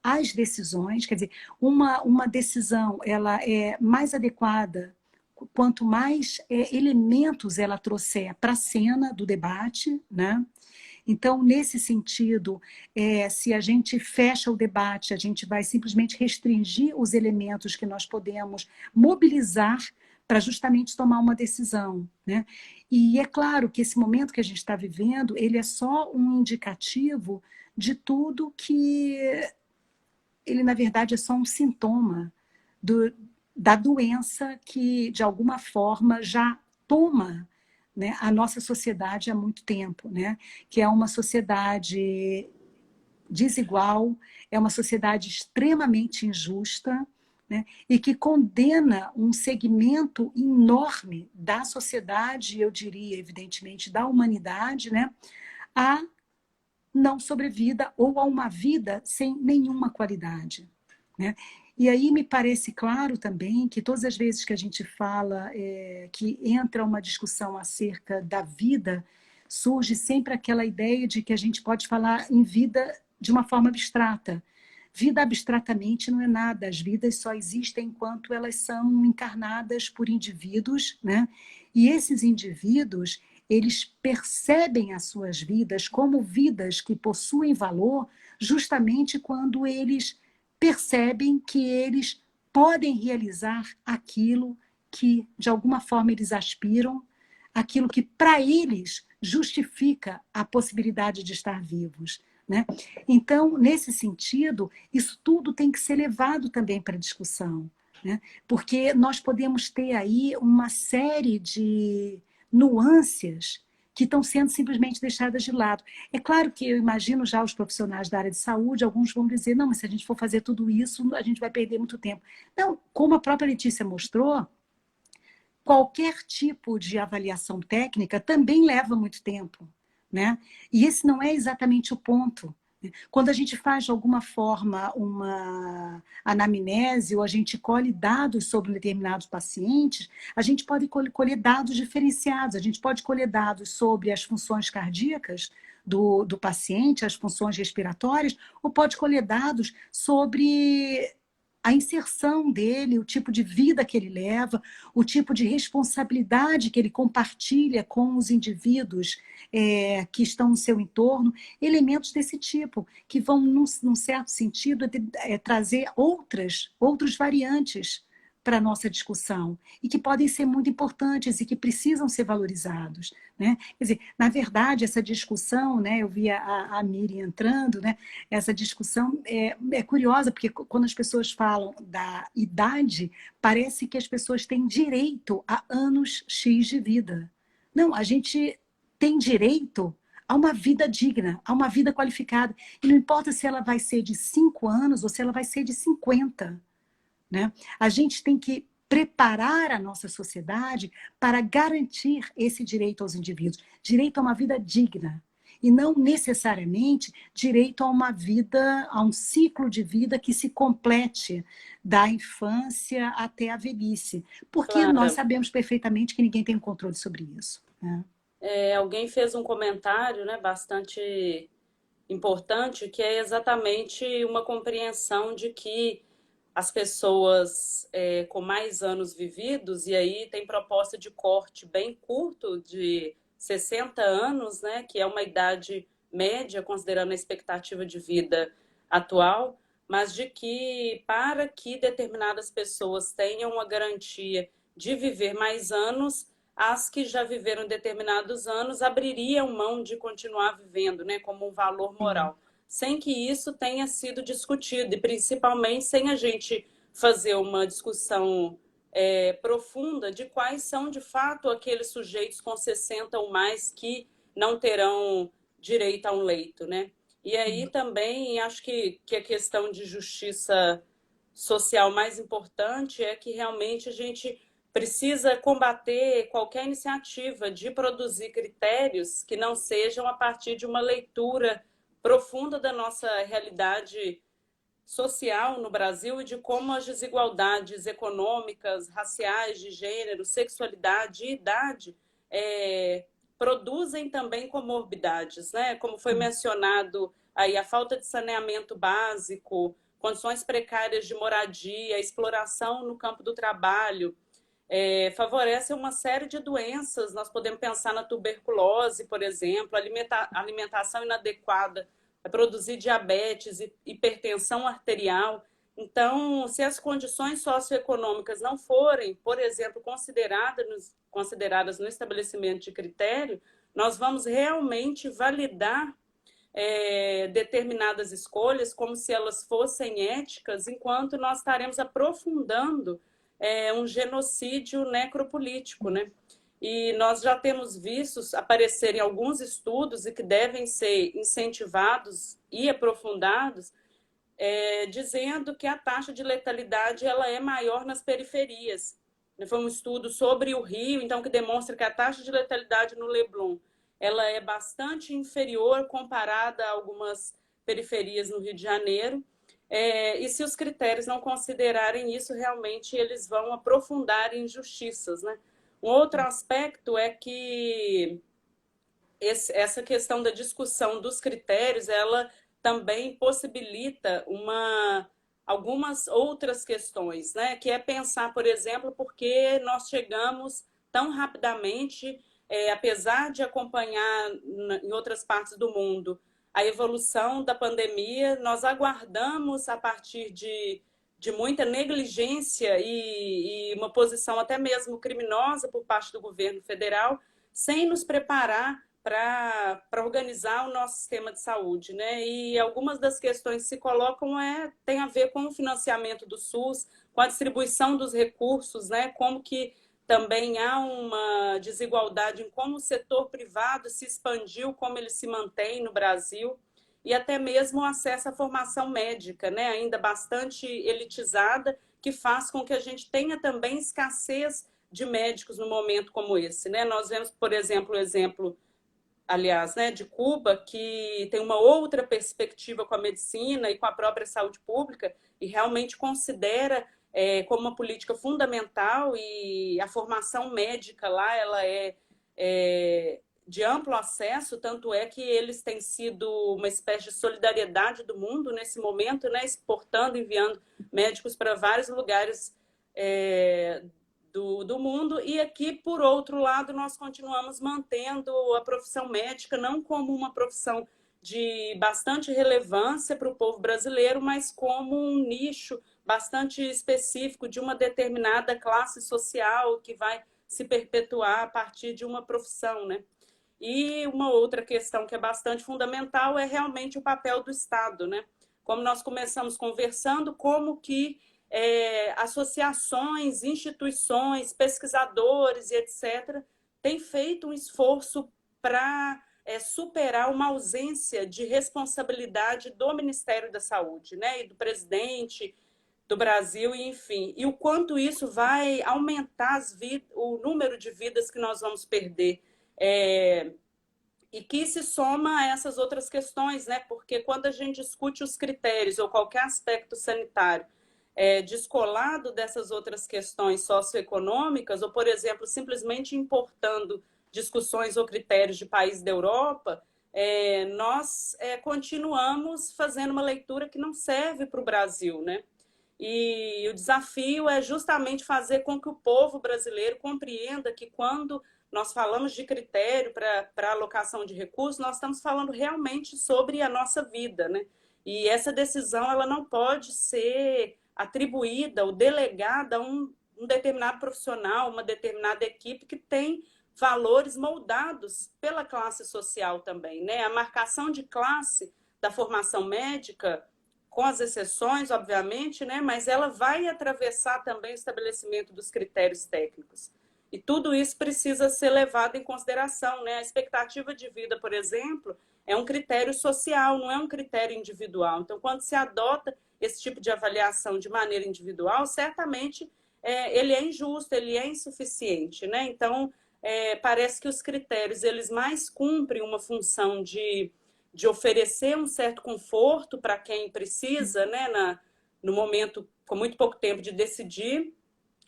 as decisões. Quer dizer, uma decisão ela é mais adequada quanto mais elementos ela trouxer para a cena do debate, né? Então, nesse sentido, se a gente fecha o debate, a gente vai simplesmente restringir os elementos que nós podemos mobilizar para justamente tomar uma decisão, né? E é claro que esse momento que a gente está vivendo, ele é só um indicativo de tudo que ele, na verdade, é só um sintoma da doença que, de alguma forma, já toma, né, a nossa sociedade há muito tempo, né? Que é uma sociedade desigual, é uma sociedade extremamente injusta, né? E que condena um segmento enorme da sociedade, eu diria, evidentemente, da humanidade, né? A não sobrevida ou a uma vida sem nenhuma qualidade, né? E aí me parece claro também que todas as vezes que a gente fala que entra uma discussão acerca da vida, surge sempre aquela ideia de que a gente pode falar em vida de uma forma abstrata. Vida abstratamente não é nada, as vidas só existem enquanto elas são encarnadas por indivíduos, né? E esses indivíduos, eles percebem as suas vidas como vidas que possuem valor justamente quando eles percebem que eles podem realizar aquilo que, de alguma forma, eles aspiram, aquilo que, para eles, justifica a possibilidade de estar vivos, né? Então, nesse sentido, isso tudo tem que ser levado também para discussão, né? Porque nós podemos ter aí uma série de nuances que estão sendo simplesmente deixadas de lado. É claro que eu imagino já os profissionais da área de saúde, alguns vão dizer, não, mas se a gente for fazer tudo isso, a gente vai perder muito tempo. Não, como a própria Letícia mostrou, qualquer tipo de avaliação técnica também leva muito tempo, né? E esse não é exatamente o ponto. Quando a gente faz, de alguma forma, uma anamnese ou a gente colhe dados sobre determinados pacientes, a gente pode colher dados diferenciados, a gente pode colher dados sobre as funções cardíacas do paciente, as funções respiratórias, ou pode colher dados sobre a inserção dele, o tipo de vida que ele leva, o tipo de responsabilidade que ele compartilha com os indivíduos que estão no seu entorno, elementos desse tipo, que vão, num certo sentido, trazer outras variantes para a nossa discussão e que podem ser muito importantes e que precisam ser valorizados, né? Quer dizer, na verdade, essa discussão, né, eu vi a Miri entrando, né, essa discussão é curiosa, porque quando as pessoas falam da idade, parece que as pessoas têm direito a anos X de vida. Não, a gente tem direito a uma vida digna, a uma vida qualificada. E não importa se ela vai ser de 5 anos ou se ela vai ser de 50. Né? A gente tem que preparar a nossa sociedade para garantir esse direito aos indivíduos, direito a uma vida digna, e não necessariamente direito a uma vida, a um ciclo de vida que se complete da infância até a velhice, porque nós Clara, sabemos perfeitamente que ninguém tem controle sobre isso, né? Alguém fez um comentário, né, bastante importante, que é exatamente uma compreensão de que as pessoas com mais anos vividos, e aí tem proposta de corte bem curto, de 60 anos, né, que é uma idade média, considerando a expectativa de vida atual, mas de que para que determinadas pessoas tenham uma garantia de viver mais anos, as que já viveram determinados anos abririam mão de continuar vivendo, né, como um valor Sim. moral, sem que isso tenha sido discutido, e principalmente sem a gente fazer uma discussão profunda de quais são, de fato, aqueles sujeitos com 60 ou mais que não terão direito a um leito, né? E aí também acho que a questão de justiça social mais importante é que realmente a gente precisa combater qualquer iniciativa de produzir critérios que não sejam a partir de uma leitura profunda da nossa realidade social no Brasil e de como as desigualdades econômicas, raciais, de gênero, sexualidade e idade produzem também comorbidades, né? Como foi mencionado aí, a falta de saneamento básico, condições precárias de moradia, exploração no campo do trabalho, favorecem uma série de doenças. Nós podemos pensar na tuberculose, por exemplo, alimentação inadequada vai produzir diabetes, hipertensão arterial. Então, se as condições socioeconômicas não forem, por exemplo, consideradas no estabelecimento de critério, nós vamos realmente validar determinadas escolhas como se elas fossem éticas, enquanto nós estaremos aprofundando um genocídio necropolítico, né? E nós já temos visto aparecerem alguns estudos e que devem ser incentivados e aprofundados, dizendo que a taxa de letalidade ela é maior nas periferias. Foi um estudo sobre o Rio, então, que demonstra que a taxa de letalidade no Leblon ela é bastante inferior comparada a algumas periferias no Rio de Janeiro. E se os critérios não considerarem isso, realmente eles vão aprofundar injustiças, né? Um outro aspecto é que essa questão da discussão dos critérios, ela também possibilita algumas outras questões, né? Que é pensar, por exemplo, por que nós chegamos tão rapidamente, apesar de acompanhar em outras partes do mundo a evolução da pandemia, nós aguardamos a partir de muita negligência e uma posição até mesmo criminosa por parte do governo federal, sem nos preparar para organizar o nosso sistema de saúde, né? E algumas das questões que se colocam tem a ver com o financiamento do SUS, com a distribuição dos recursos, né? Como que também há uma desigualdade em como o setor privado se expandiu, como ele se mantém no Brasil, e até mesmo o acesso à formação médica, né? Ainda bastante elitizada, que faz com que a gente tenha também escassez de médicos no momento como esse, né? Nós vemos, por exemplo, o exemplo, aliás, né, de Cuba, que tem uma outra perspectiva com a medicina e com a própria saúde pública e realmente considera como uma política fundamental, e a formação médica lá ela de amplo acesso, tanto é que eles têm sido uma espécie de solidariedade do mundo nesse momento, né, exportando, enviando médicos para vários lugares do mundo. E aqui, por outro lado, nós continuamos mantendo a profissão médica não como uma profissão de bastante relevância para o povo brasileiro, mas como um nicho bastante específico de uma determinada classe social que vai se perpetuar a partir de uma profissão, né? E uma outra questão que é bastante fundamental é realmente o papel do Estado, né? Como nós começamos conversando, como que associações, instituições, pesquisadores e etc., têm feito um esforço para superar uma ausência de responsabilidade do Ministério da Saúde, né? E do presidente do Brasil, e enfim. E o quanto isso vai aumentar o número de vidas que nós vamos perder. E que se soma a essas outras questões, né? Porque quando a gente discute os critérios ou qualquer aspecto sanitário descolado dessas outras questões socioeconômicas, ou, por exemplo, simplesmente importando discussões ou critérios de países da Europa, nós continuamos fazendo uma leitura que não serve para o Brasil, né? E o desafio é justamente fazer com que o povo brasileiro compreenda que quando nós falamos de critério para alocação de recursos, nós estamos falando realmente sobre a nossa vida, né? E essa decisão ela não pode ser atribuída ou delegada a um determinado profissional, uma determinada equipe que tem valores moldados pela classe social também, né? A marcação de classe da formação médica, com as exceções, obviamente, né? Mas ela vai atravessar também o estabelecimento dos critérios técnicos. E tudo isso precisa ser levado em consideração, né? A expectativa de vida, por exemplo, é um critério social, não é um critério individual. Então, quando se adota esse tipo de avaliação de maneira individual, certamente ele é injusto, ele é insuficiente, né? Então, parece que os critérios eles mais cumprem uma função de oferecer um certo conforto para quem precisa, né, no momento com muito pouco tempo de decidir.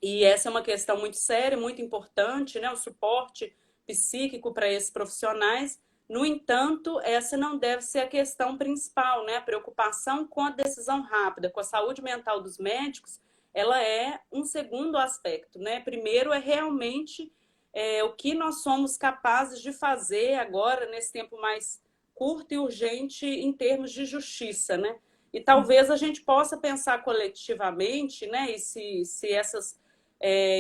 E essa é uma questão muito séria, muito importante, né, o suporte psíquico para esses profissionais. No entanto, essa não deve ser a questão principal, né? A preocupação com a decisão rápida, com a saúde mental dos médicos, ela é um segundo aspecto, né? Primeiro é realmente o que nós somos capazes de fazer agora, nesse tempo mais curto e urgente, em termos de justiça, né? E talvez a gente possa pensar coletivamente, né? E se essas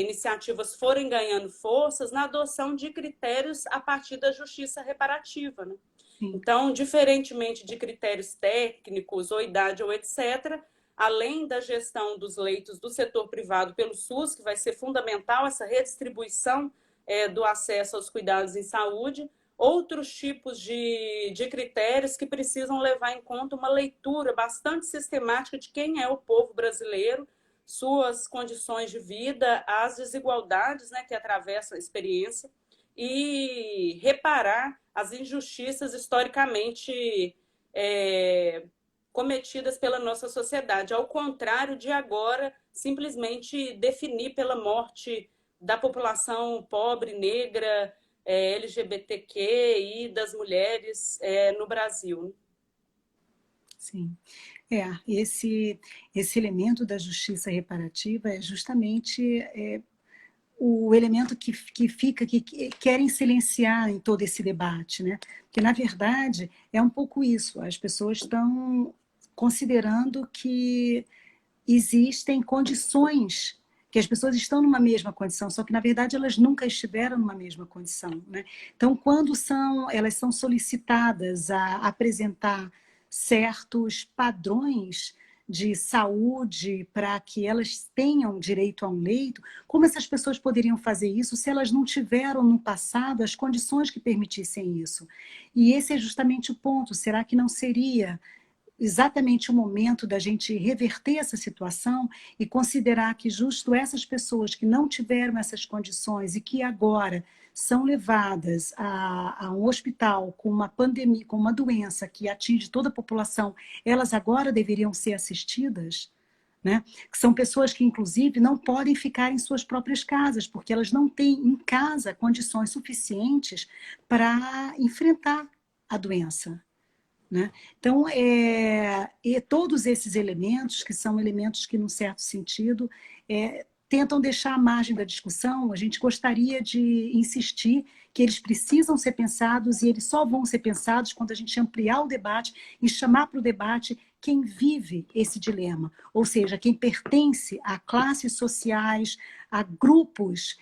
iniciativas forem ganhando forças, na adoção de critérios a partir da justiça reparativa, né? Então, diferentemente de critérios técnicos ou idade ou etc., além da gestão dos leitos do setor privado pelo SUS, que vai ser fundamental essa redistribuição do acesso aos cuidados em saúde, outros tipos de critérios que precisam levar em conta uma leitura bastante sistemática de quem é o povo brasileiro, suas condições de vida, as desigualdades, né, que atravessam a experiência, e reparar as injustiças historicamente cometidas pela nossa sociedade, ao contrário de agora simplesmente definir pela morte da população pobre, negra, LGBTQ e das mulheres no Brasil. Sim. Esse elemento da justiça reparativa é justamente o elemento que querem silenciar em todo esse debate, né? Porque, na verdade, é um pouco isso. As pessoas estão considerando que existem condições, que as pessoas estão numa mesma condição, só que, na verdade, elas nunca estiveram numa mesma condição, né? Então, quando elas são solicitadas a apresentar certos padrões de saúde para que elas tenham direito a um leito, como essas pessoas poderiam fazer isso se elas não tiveram no passado as condições que permitissem isso? E esse é justamente o ponto. Será que não seria exatamente o momento da gente reverter essa situação e considerar que justo essas pessoas que não tiveram essas condições e que agora são levadas a um hospital com uma pandemia, com uma doença que atinge toda a população, elas agora deveriam ser assistidas? Né? Que são pessoas que, inclusive, não podem ficar em suas próprias casas, porque elas não têm em casa condições suficientes para enfrentar a doença. Né? Então, e todos esses elementos, que são elementos que, num certo sentido, tentam deixar à margem da discussão, a gente gostaria de insistir que eles precisam ser pensados e eles só vão ser pensados quando a gente ampliar o debate e chamar para o debate quem vive esse dilema, ou seja, quem pertence a classes sociais, a grupos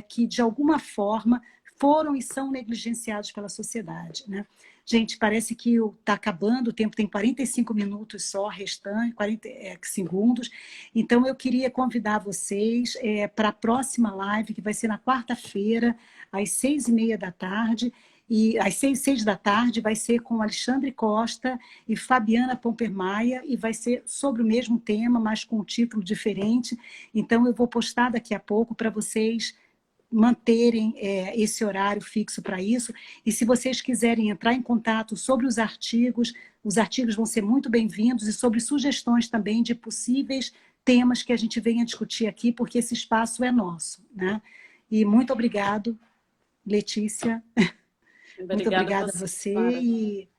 que, de alguma forma, foram e são negligenciados pela sociedade, né? Gente, parece que está acabando, o tempo tem 45 minutos só, restante, 40 segundos. Então, eu queria convidar vocês para a próxima live, que vai ser na quarta-feira, às 6h30 da tarde. E às 6 da tarde vai ser com Alexandre Costa e Fabiana Pompermaia, e vai ser sobre o mesmo tema, mas com um título diferente. Então, eu vou postar daqui a pouco para vocês manterem esse horário fixo para isso. E se vocês quiserem entrar em contato sobre os artigos vão ser muito bem-vindos, e sobre sugestões também de possíveis temas que a gente venha discutir aqui, porque esse espaço é nosso, né? E muito obrigado. Letícia, muito Obrigada a obrigada a você, você Clara. e